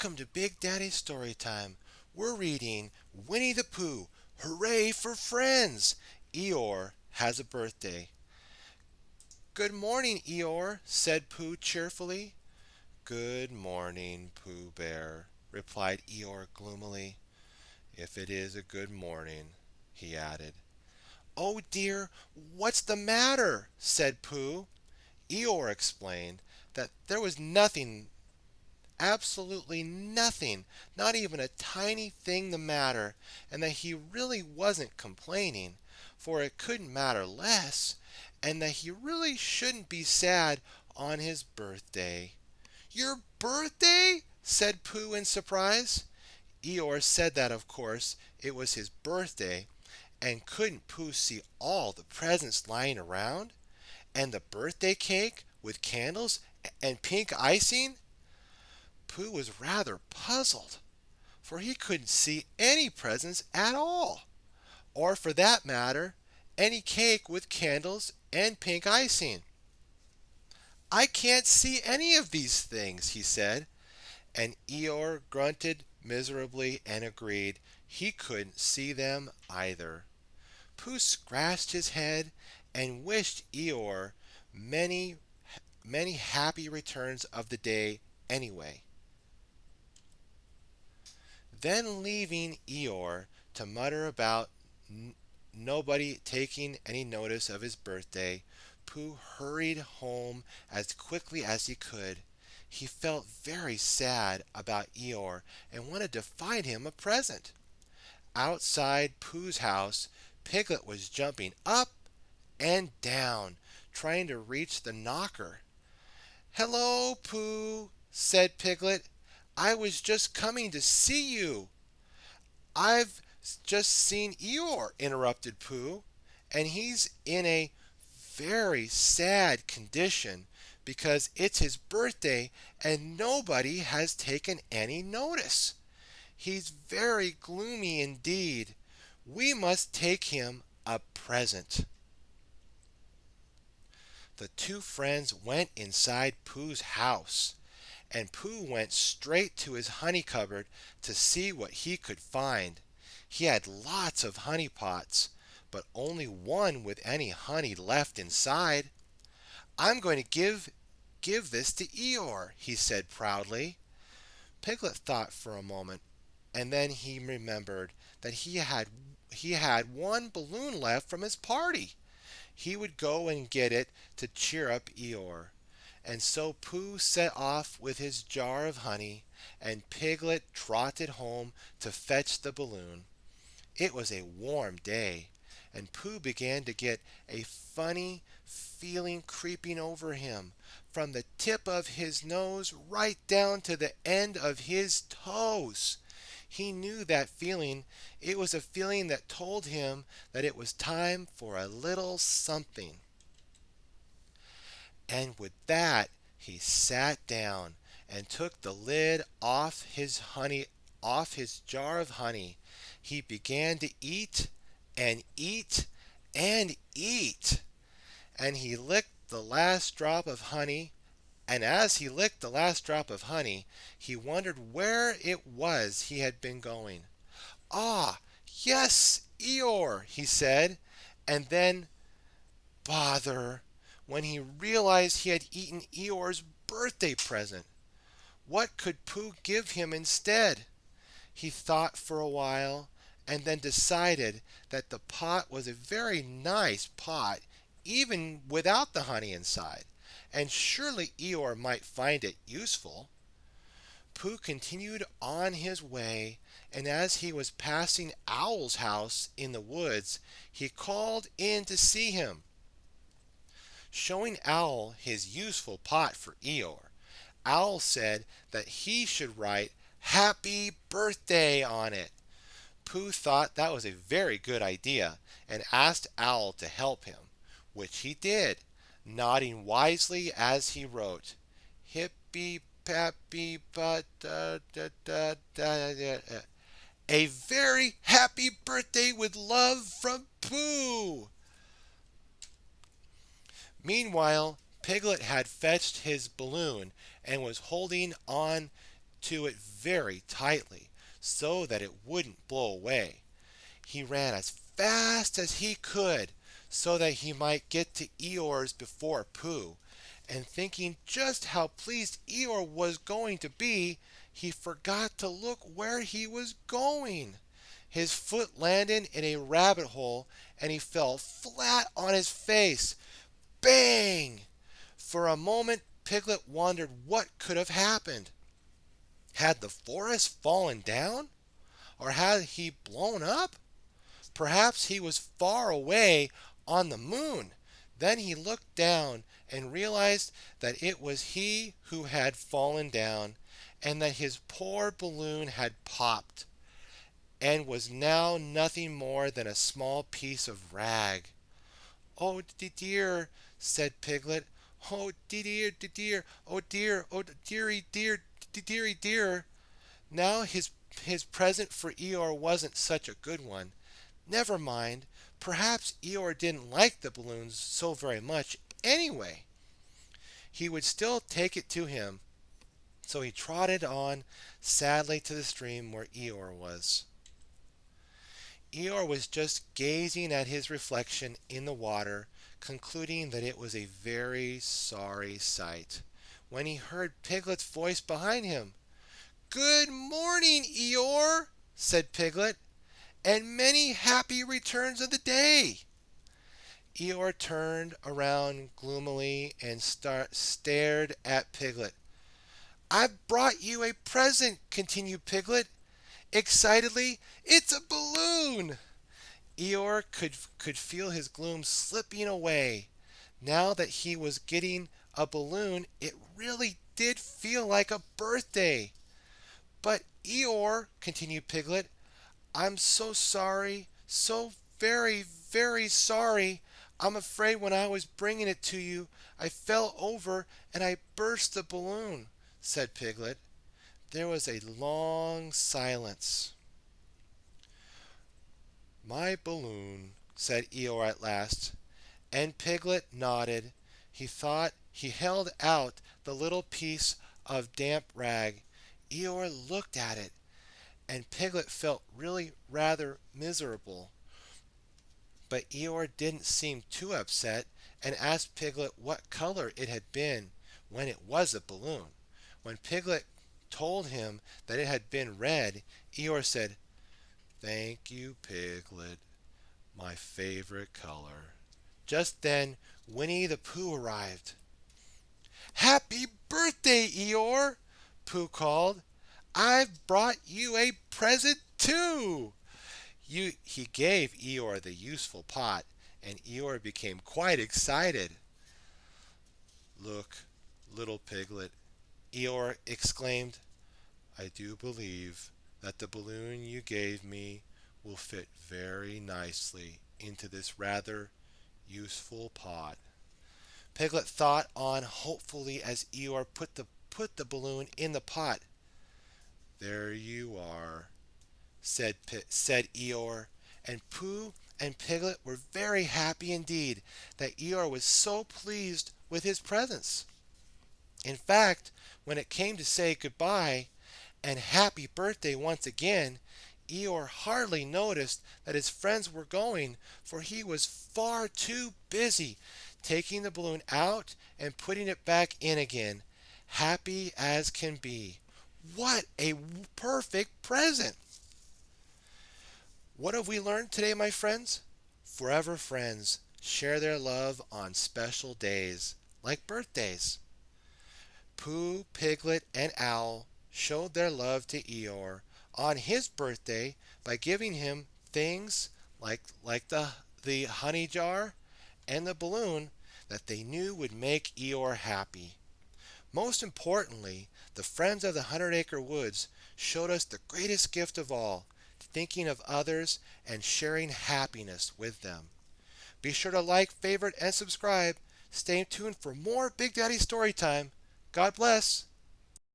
Welcome to Big Daddy's Storytime. We're reading Winnie the Pooh, Hooray for Friends! Eeyore has a birthday. Good morning, Eeyore, said Pooh cheerfully. Good morning, Pooh Bear, replied Eeyore gloomily. If it is a good morning, he added. Oh dear, what's the matter? Said Pooh. Eeyore explained that there was nothing, absolutely nothing, not even a tiny thing the matter, and that he really wasn't complaining, for it couldn't matter less, and that he really shouldn't be sad on his birthday. Your birthday? Said Pooh in surprise. Eeyore said that, of course, it was his birthday, and couldn't Pooh see all the presents lying around? And the birthday cake with candles and pink icing? Pooh was rather puzzled, for he couldn't see any presents at all, or for that matter, any cake with candles and pink icing. I can't see any of these things, he said, and Eeyore grunted miserably and agreed he couldn't see them either. Pooh scratched his head and wished Eeyore many, many happy returns of the day anyway. Then leaving Eeyore to mutter about nobody taking any notice of his birthday, Pooh hurried home as quickly as he could. He felt very sad about Eeyore and wanted to find him a present. Outside Pooh's house, Piglet was jumping up and down, trying to reach the knocker. Hello, Pooh, said Piglet. I was just coming to see you. I've just seen Eeyore, interrupted Pooh, and he's in a very sad condition because it's his birthday and nobody has taken any notice. He's very gloomy indeed. We must take him a present. The two friends went inside Pooh's house, and Pooh went straight to his honey cupboard to see what he could find. He had lots of honey pots, but only one with any honey left inside. I'm going to give this to Eeyore, he said proudly. Piglet thought for a moment, and then he remembered that he had one balloon left from his party. He would go and get it to cheer up Eeyore. And so Pooh set off with his jar of honey, and Piglet trotted home to fetch the balloon. It was a warm day, and Pooh began to get a funny feeling creeping over him, from the tip of his nose right down to the end of his toes. He knew that feeling. It was a feeling that told him that it was time for a little something. And with that, he sat down and took the lid off his jar of honey. He began to eat and eat and eat. And he licked the last drop of honey. And as he licked the last drop of honey, he wondered where it was he had been going. Ah, yes, Eeyore, he said. And then, bother, when he realized he had eaten Eeyore's birthday present. What could Pooh give him instead? He thought for a while and then decided that the pot was a very nice pot, even without the honey inside, and surely Eeyore might find it useful. Pooh continued on his way, and as he was passing Owl's house in the woods, he called in to see him. Showing Owl his useful pot for Eeyore, Owl said that he should write "Happy Birthday" on it. Pooh thought that was a very good idea and asked Owl to help him, which he did, nodding wisely as he wrote, "Hippy Pappy But a very happy birthday with love from Pooh." Meanwhile, Piglet had fetched his balloon and was holding on to it very tightly so that it wouldn't blow away. He ran as fast as he could so that he might get to Eeyore's before Pooh, and thinking just how pleased Eeyore was going to be, he forgot to look where he was going. His foot landed in a rabbit hole and he fell flat on his face. Bang! For a moment, Piglet wondered what could have happened. Had the forest fallen down? Or had he blown up? Perhaps he was far away on the moon. Then he looked down and realized that it was he who had fallen down, and that his poor balloon had popped, and was now nothing more than a small piece of rag. "Oh dear," said Piglet. "Oh dear, dear, oh dear, oh dearie, dear, dearie, dear." Now his present for Eeyore wasn't such a good one. Never mind. Perhaps Eeyore didn't like the balloons so very much anyway. He would still take it to him. So he trotted on sadly to the stream where Eeyore was. Eeyore was just gazing at his reflection in the water, concluding that it was a very sorry sight, when he heard Piglet's voice behind him. "Good morning, Eeyore," said Piglet, "and many happy returns of the day." Eeyore turned around gloomily and stared at Piglet. "I've brought you a present," continued Piglet excitedly. "It's a balloon." Eeyore could feel his gloom slipping away. Now that he was getting a balloon, it really did feel like a birthday. "But Eeyore," continued Piglet, "I'm so sorry, so very, very sorry. I'm afraid when I was bringing it to you, I fell over and I burst the balloon," said Piglet. There was a long silence. "My balloon," said Eeyore at last, and Piglet nodded. He thought he held out the little piece of damp rag. Eeyore looked at it, and Piglet felt really rather miserable. But Eeyore didn't seem too upset, and asked Piglet what color it had been when it was a balloon. When Piglet told him that it had been red, Eeyore said, "Thank you, Piglet, my favorite color." Just then, Winnie the Pooh arrived. "Happy birthday, Eeyore!" Pooh called. "I've brought you a present too." He gave Eeyore the useful pot, and Eeyore became quite excited. "Look, little Piglet," Eeyore exclaimed, "I do believe that the balloon you gave me will fit very nicely into this rather useful pot." Piglet thought on hopefully as Eeyore put the balloon in the pot. "There you are," said Eeyore, and Pooh and Piglet were very happy indeed that Eeyore was so pleased with his presents. In fact, when it came to say goodbye and happy birthday once again, Eeyore hardly noticed that his friends were going, for he was far too busy taking the balloon out and putting it back in again, happy as can be. What a perfect present! What have we learned today, my friends? Forever friends share their love on special days, like birthdays. Pooh, Piglet, and Owl showed their love to Eeyore on his birthday by giving him things like the honey jar and the balloon that they knew would make Eeyore happy. Most importantly, the friends of the 100-Acre Woods showed us the greatest gift of all, thinking of others and sharing happiness with them. Be sure to like, favorite, and subscribe. Stay tuned for more Big Daddy Storytime. God bless.